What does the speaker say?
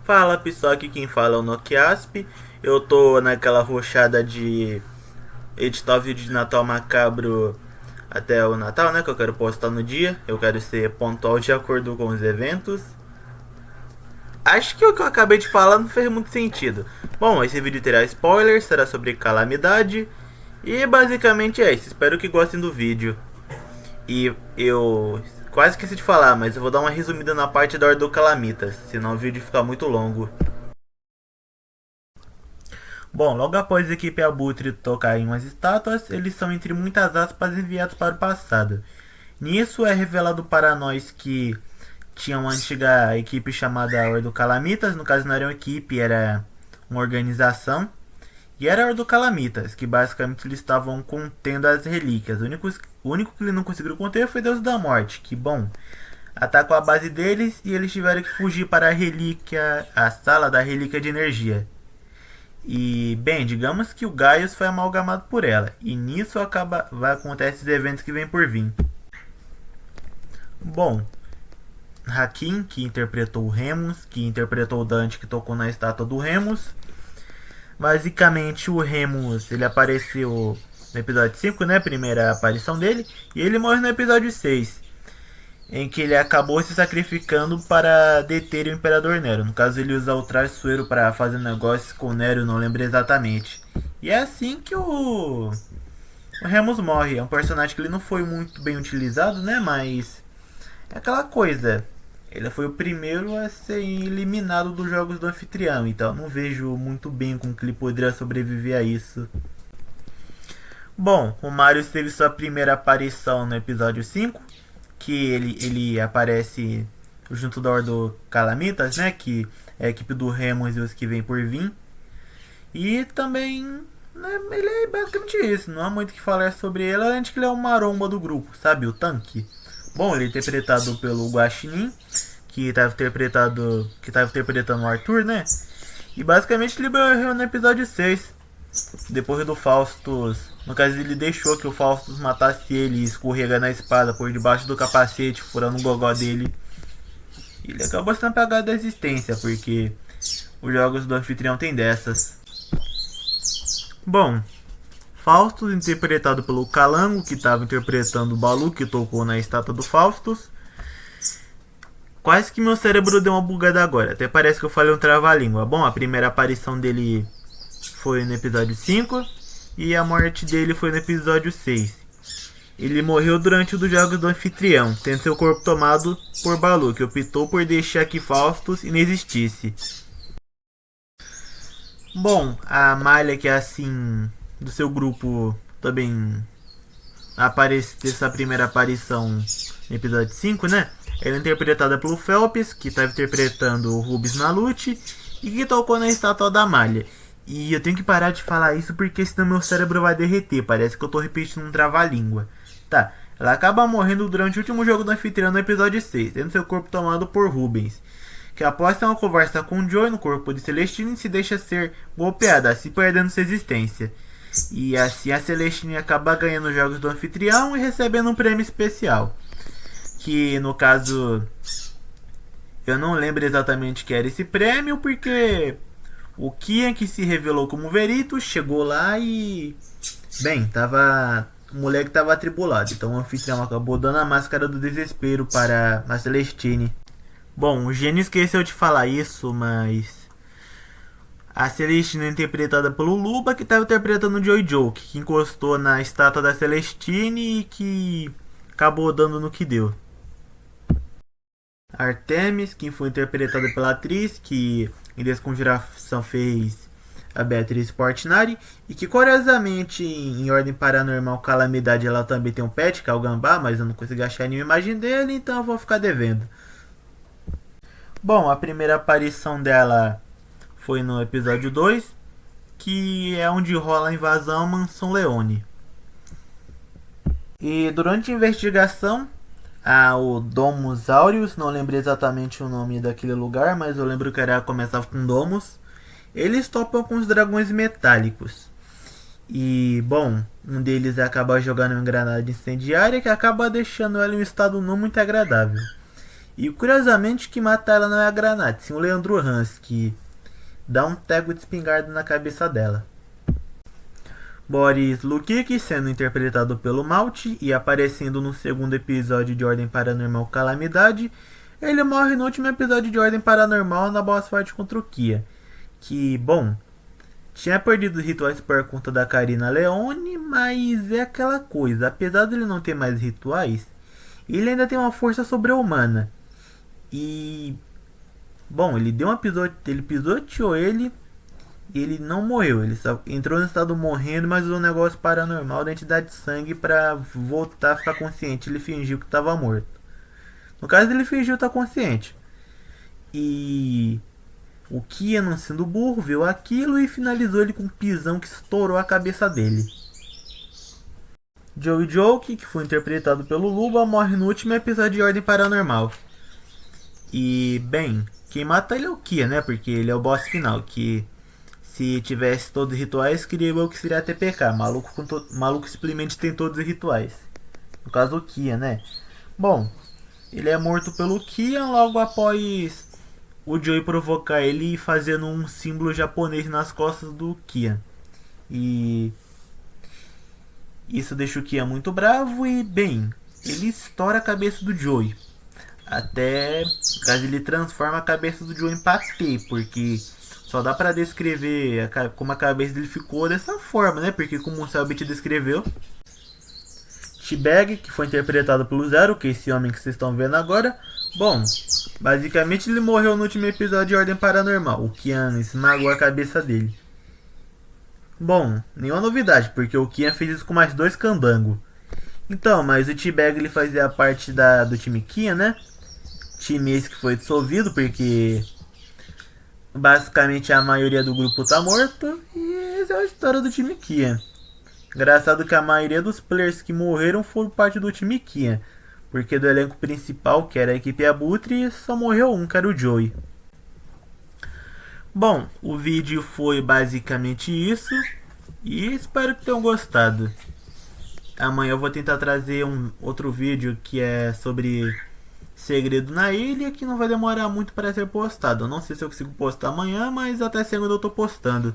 Fala pessoal, aqui quem fala é o Nokiasp. Eu tô naquela rochada de editar vídeo de Natal macabro até o Natal, né? Que eu quero postar no dia. Eu quero ser pontual de acordo com os eventos. Acho que o que eu acabei de falar não fez muito sentido. Bom, esse vídeo terá spoilers, será sobre calamidade. E basicamente é isso. Espero que gostem do vídeo. E eu quase esqueci de falar, mas eu vou dar uma resumida na parte da Ordem do Calamitas, senão o vídeo fica muito longo. Bom, logo após a equipe Abutre tocar em umas estátuas, eles são, entre muitas aspas, enviados para o passado. Nisso é revelado para nós que tinha uma antiga equipe chamada Ordo Calamitas, no caso não era uma equipe, era uma organização. E era a Ordo Calamitas, que basicamente eles estavam contendo as relíquias. O único que eles não conseguiram conter foi Deus da Morte, que bom, atacou a base deles e eles tiveram que fugir para a relíquia, a sala da relíquia de energia. E, bem, digamos que o Gaius foi amalgamado por ela. E nisso vai acontecer esses eventos que vem por vir. Bom, Hakim, que interpretou o Remus, que interpretou o Dante, que tocou na estátua do Remus. Basicamente, o Remus, ele apareceu no episódio 5, né? Primeira aparição dele. E ele morre no episódio 6, em que ele acabou se sacrificando para deter o Imperador Nero. No caso, ele usa o traiçoeiro para fazer negócios com o Nero, não lembro exatamente. E é assim que o Remus morre. É um personagem que ele não foi muito bem utilizado, né? Mas é aquela coisa. Ele foi o primeiro a ser eliminado dos jogos do anfitrião, então não vejo muito bem como que ele poderia sobreviver a isso. Bom, o Marius teve sua primeira aparição no episódio 5, que ele aparece junto da Ordo Calamitas, né? Que é a equipe do Remus e os que vêm por vir. E também, né, ele é basicamente isso. Não há muito o que falar sobre ele, além de que ele é o maromba do grupo, sabe? O tanque. Bom, ele é interpretado pelo Guaxinim, que estava interpretando o Arthur, né? E basicamente ele morreu no episódio 6. Depois do Faustus. No caso, ele deixou que o Faustus matasse ele e escorrega na espada por debaixo do capacete, furando o gogó dele. E ele acabou sendo apagado da existência, porque os jogos do anfitrião tem dessas. Bom, Faustus, interpretado pelo Calango, que estava interpretando o Balu, que tocou na estátua do Faustus. Quase que meu cérebro deu uma bugada agora. Até parece que eu falei um trava-língua. Bom, a primeira aparição dele foi no episódio 5 e a morte dele foi no episódio 6. Ele morreu durante um dos jogos do anfitrião, tendo seu corpo tomado por Balu, que optou por deixar que Faustus inexistisse. Bom, a Malha, que é assim, do seu grupo, também aparece dessa primeira aparição no episódio 5, né? Ela é interpretada pelo Phelps, que estava interpretando o Rubens na Lute e que tocou na estátua da Malha. E eu tenho que parar de falar isso porque senão meu cérebro vai derreter. Parece que eu tô repetindo um trava-língua. Tá, ela acaba morrendo durante o último jogo do anfitrião no episódio 6, tendo seu corpo tomado por Rubens, que após ter uma conversa com Joy no corpo de Celestine se deixa ser golpeada, assim perdendo sua existência. E assim a Celestine acaba ganhando os jogos do anfitrião e recebendo um prêmio especial. Que no caso eu não lembro exatamente o que era esse prêmio, porque o Kian, que se revelou como Veritas, chegou lá e, bem, o moleque tava atribulado. Então o anfitrião acabou dando a máscara do desespero para a Celestine. Bom, o Gênio esqueceu de falar isso, mas a Celestine é interpretada pelo Luba, que estava interpretando o Joy Joke, que encostou na estátua da Celestine e que acabou dando no que deu. Artemis, que foi interpretada pela atriz que em Desconjuração fez a Beatriz Portinari, e que curiosamente em Ordem Paranormal Calamidade ela também tem um pet, que é o Gambá, mas eu não consegui achar nenhuma imagem dele, então eu vou ficar devendo. Bom, a primeira aparição dela foi no episódio 2, que é onde rola a invasão Mansão Leone. E durante a investigação, o Domus Aureus, não lembro exatamente o nome daquele lugar, mas eu lembro que era começava com Domus. Eles topam com os dragões metálicos. E, bom, um deles acaba jogando uma granada incendiária que acaba deixando ela em um estado não muito agradável. E curiosamente que mata ela não é a Granate, sim o Leandro Hans, que dá um tego de espingarda na cabeça dela. Boris Lukic sendo interpretado pelo Malte e aparecendo no segundo episódio de Ordem Paranormal Calamidade, ele morre no último episódio de Ordem Paranormal na boss fight contra o Kia. Que, bom, tinha perdido os rituais por conta da Karina Leone, mas é aquela coisa, apesar dele não ter mais rituais, ele ainda tem uma força sobre-humana. E, bom, ele pisoteou ele não morreu, ele só entrou no estado morrendo, mas usou um negócio paranormal da entidade de sangue pra voltar a ficar consciente. Ele fingiu que estava morto. No caso, ele fingiu estar consciente. E o Kia, não sendo burro, viu aquilo e finalizou ele com um pisão que estourou a cabeça dele. Joey Joke, que foi interpretado pelo Luba, morre no último episódio de Ordem Paranormal. E, bem, quem mata ele é o Kia, né? Porque ele é o boss final, que se tivesse todos os rituais, queria eu que seria TPK. Maluco simplesmente tem todos os rituais. No caso, o Kia, né? Bom, ele é morto pelo Kia logo após o Joey provocar ele fazendo um símbolo japonês nas costas do Kia. E isso deixa o Kia muito bravo e, bem, ele estoura a cabeça do Joey. Até caso ele transforma a cabeça do Joey em patê, porque só dá pra descrever como a cabeça dele ficou dessa forma, né? Porque como o Selbit descreveu, T-Bag, que foi interpretado pelo Zero, que é esse homem que vocês estão vendo agora. Bom, basicamente ele morreu no último episódio de Ordem Paranormal. O Kian esmagou a cabeça dele. Bom, nenhuma novidade, porque o Kian fez isso com mais 2 candangos. Então, mas o T-Bag ele fazia parte do time Kian, né? Time esse que foi dissolvido, porque basicamente a maioria do grupo tá morto. E essa é a história do time Kian. Engraçado que a maioria dos players que morreram foram parte do time Kia. Porque do elenco principal, que era a equipe Abutre, só morreu um, que era o Joey. Bom, o vídeo foi basicamente isso. E espero que tenham gostado. Amanhã eu vou tentar trazer um outro vídeo que é sobre segredo na ilha, que não vai demorar muito para ser postado. Eu não sei se eu consigo postar amanhã, mas até segunda eu tô postando.